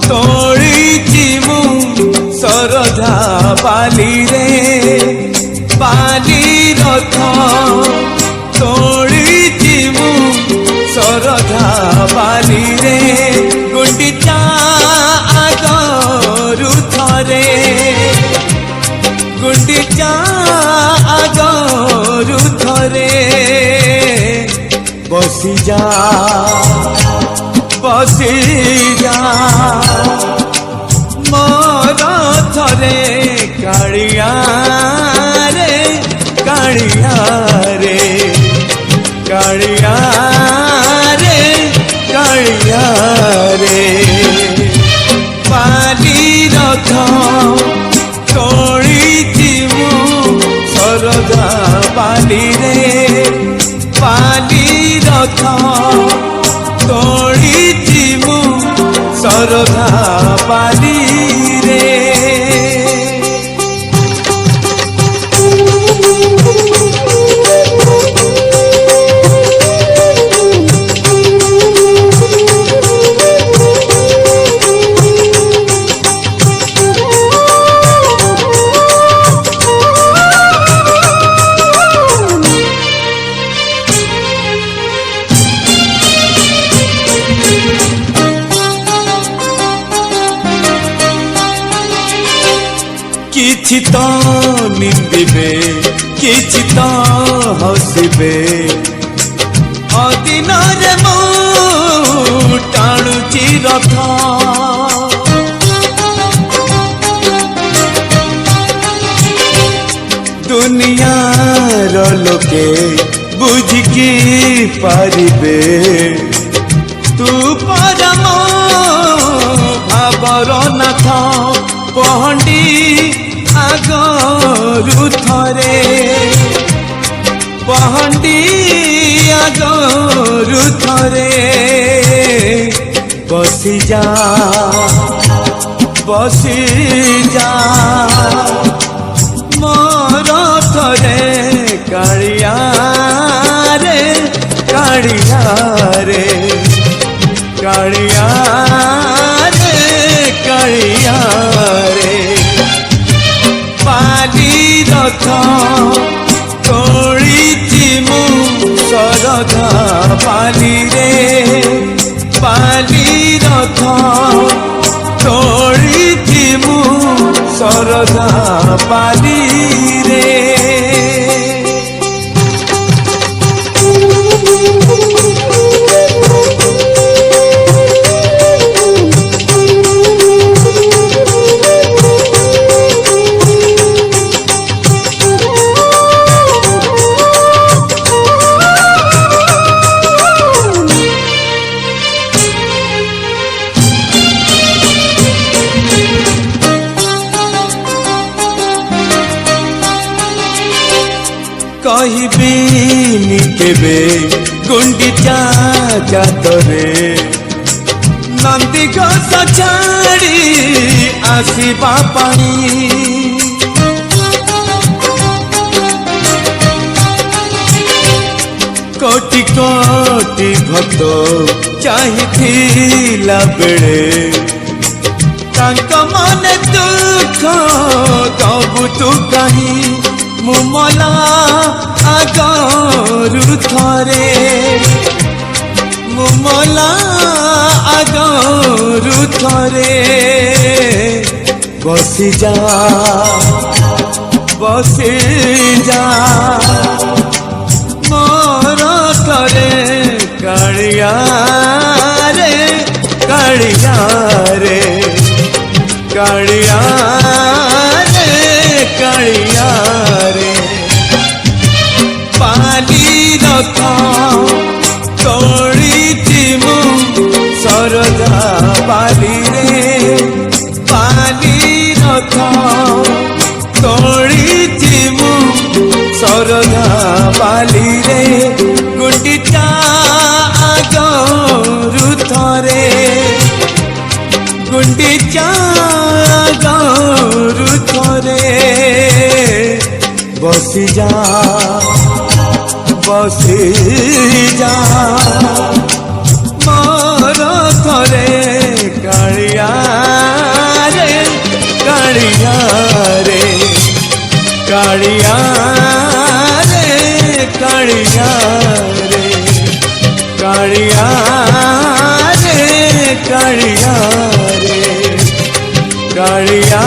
तोड़ी मु सरधा बाली रे बाली रथ तोड़ी मु सरधा बाली रे गुंडिचा आगरु थरे गुंडिचा आगरु थरे बसी जा मोर थरे कालिया रे कालिया रे कालिया रे कालिया रे बाली रथ तोड़ी मु सरधा बाली रे बाली रथ तोड़ी मु सरधा बाली रे किछि तो निंदिबे किछि तो हसिबे अदिन रे मु टाणुची रथ दुनिया रो लोके बुझिकी पारिबे तू परम भावर नाथ पहंडी आगरु थरे पहंडी आगरु थरे बसी जा मोर थरे कालिया रे कालिया रे कालिया रे कालिया रे बाली रथ तोड़ी मु सरधा बाली रे बाली रथ तोड़ी मु सरधा बाली रे कहिबिनी केबे गुंडिचा जातरे नंदी घोष छाड़ी आसीबा पानी कोटि कोटि भक्त चाहिथिला बेले तांक मन दुख दबु तू कहीं मुमला आगरु थरे मुमला आगरु थरे बसी जा मोर थरे कालिया रे कालिया रे कालिया रे कालिया रे बाली रथ तोड़ी बसी जा मोर थरे कालिया रे कालिया रे कालिया रे कालिया रे कालिया रे कालिया रे कालिया